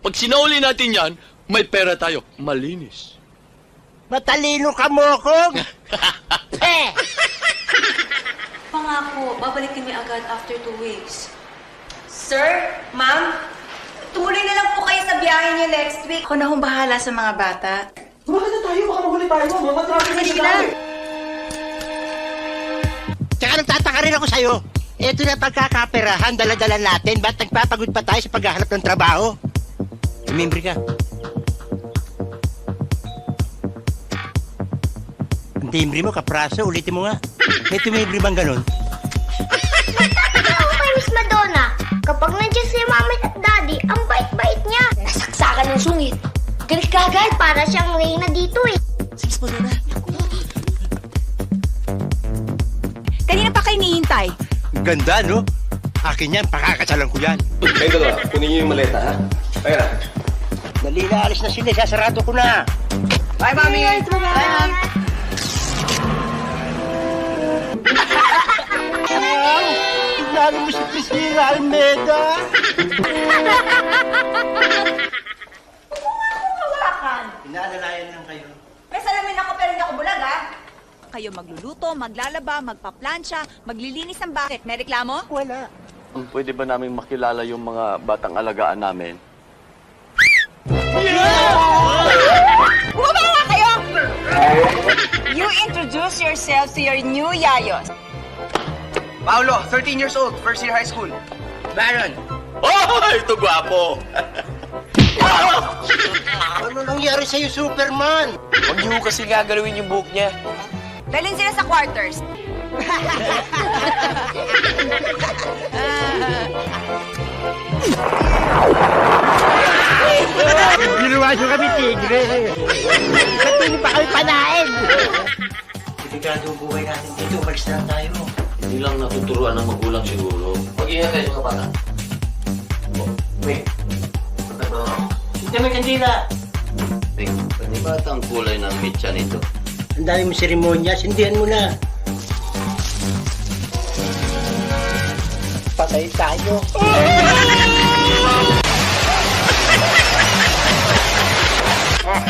Pag sinauli natin yan, may pera tayo. Malinis. Matalino ka, Mokong! Pangako, babalik kami agad after 2 weeks. Sir, ma'am, tumuloy na lang po kayo sa biyahe niyo next week. Ako na hong bahala sa mga bata. Tumakas na tayo, baka mahuli tayo. Mga traffic na sila. Tsaka nagtataka rin ako sa'yo. Ito na pagkakaperahan, dala-dala natin. Ba't nagpapagod pa tayo sa paghahanap ng trabaho? Tumimbre ka. Ang timbre mo, kapraso. Ulitin mo nga. May tumimbre bang ganun? Ako kay Miss Madonna, kapag nandiyan si Mami at Daddy, ang bait-bait niya. Nasaksakan ng sungit. Galit ka agad, para siyang Reyna dito eh. Si Miss Madonna. Kanina pa kayo nihintay. Ganda, no? Akin yan, pakakasalan ko yan. Kayo dalawa, kunin niyo yung maleta, ha? Ayan na. Dali na, alis na sila. Sasarado ko na. Bye, Mami! Bye, Ma'am! Lalo mo si Priscilla Almeida. Pinaalalayan lang kayo. May salamin ako pero hindi ako bulag, ha? Kayo magluluto, maglalaba, magpaplansya, maglilinis ng bakit. May reklamo? Wala. Pwede ba namin makilala yung mga batang alagaan namin? Bumaba nga kayo! You introduce yourself to your new yayos. Paolo, 13 years old, first year high school. Baron, Oh, ito gwapo! ano nangyari sa'yo, Superman? Huwag niyo kasi gagalawin yung buhok niya. Dalhin sila sa quarters. Ginawa nyo kami tigre. Ba't hindi pa kami panain? Delikado ang buhay natin dito. Umalis na tayo. Hindi lang natuturuan ng magulang siguro. Mag-ingat kayo mga bata. Wait. Hindi may kandila. Pwede ba ito ang kulay ng mitya nito? Ang dami mo seremonya. Sindihan mo na. Patay tayo.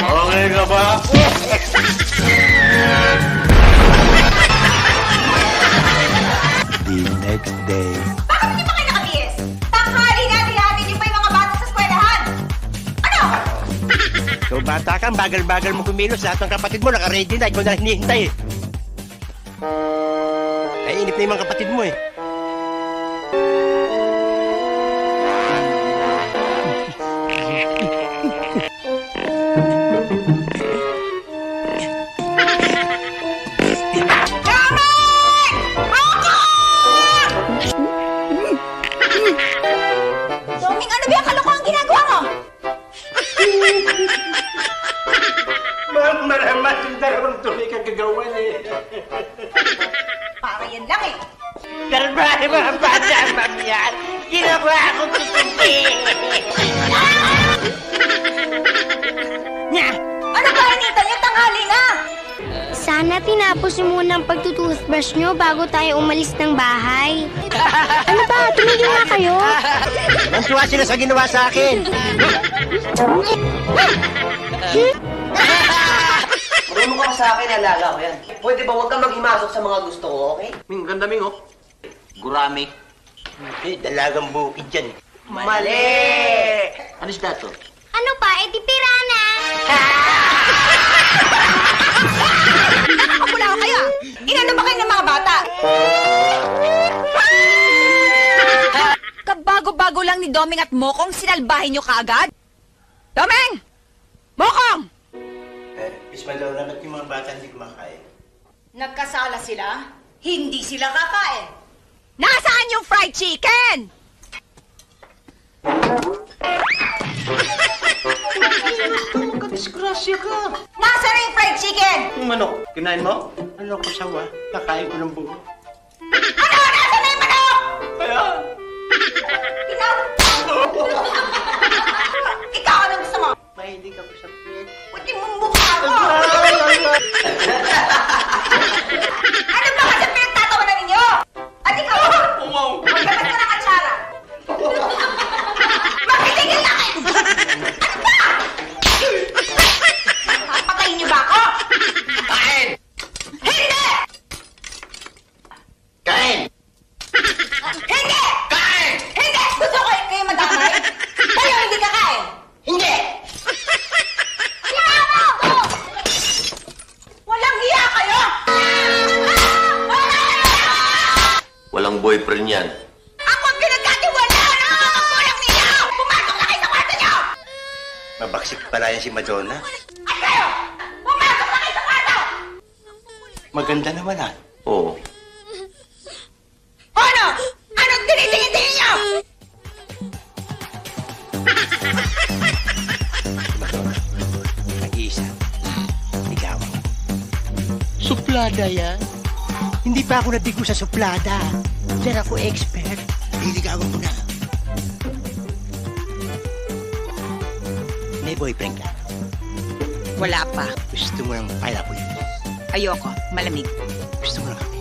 Okay ka ba? The next day. Bakit hindi pa kayo nakabihis? Tanghali na, dihatid niyo pa yung mga bata sa eskwelahan. Ano? So bata kang bagal-bagal mo kumilos. Lahat ng kapatid mo naka-ready na. Ikaw na hinihintay eh. Ay, inip na yung mga kapatid mo eh. Doming, ano ba yung kalokohan ginagawa mo? Maramat yung dalawang tuloy kang gagawan eh. Para yan lang eh. Karbahe mga bata, mamyan. Ginawa akong tutupi. Ano ba, Anita? Yung tanghali na! Sana tinapos niyo muna ang pagtutoothbrush niyo bago tayo umalis ng bahay. Ano ba? Tumigil na kayo. Nantuwa sila sa ginawa sa akin. Marunong ka pa sa akin, alaga ko yan. Pwede ba huwag kang maghimasok sa mga gusto ko, okay? Ming, ganda Ming, oh. Gurami. Eh, dalagang bukid dyan eh. Mali! Ano isda to? Ano pa? E di pirana. Nakakapula ko kayo! Inano ba kayo ng mga bata? Kabago-bago lang ni Doming at Mokong, sinalbahin nyo kaagad? Doming! Mokong! Miss Malona, ba't yung mga bata hindi kumakain? Nagkasala sila? Hindi sila kakain. Nasaan yung fried chicken? Disgrasya ka. Nasaan na yung fried chicken? Yung manok, kinain mo? Ano ko sawa? Kakain ko ng buo. Ano? Nasaan na yung manok? Ikaw? Ikaw, anong gusto mo? Mahilig ako sa pet. Puti mong mukha ko! Ano ba kasi pinagtatawanan ninyo? At ikaw? Magdaman ka ng atsara! Magtitigil na kayo! Mabaksik pala yan si Madonna. Ay kayo! Pumasok na kayo sa kwarto! Maganda naman ah. Oo. Ano? Anong tinitingin-tingin niyo? Madonna. Nag-iisa. Ligawan. Suplada yan. Hindi pa ako nabigo sa suplada. Diyan ako expert. Liligawan ko na. May boyfriend ka. Wala pa. Gusto mo ng pineapple. Ayoko. Malamig. Gusto mo ng kape.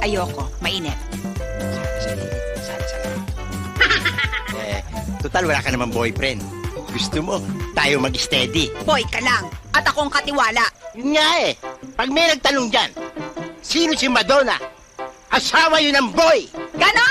Ayoko. Mainit. Sana. Total wala ka namang boyfriend. Gusto mo, tayo mag-steady. Boy ka lang. At akong katiwala. Yun nga eh. Pag may nagtanong dyan, sino si Madonna? Asawa yun ng boy. Ganon!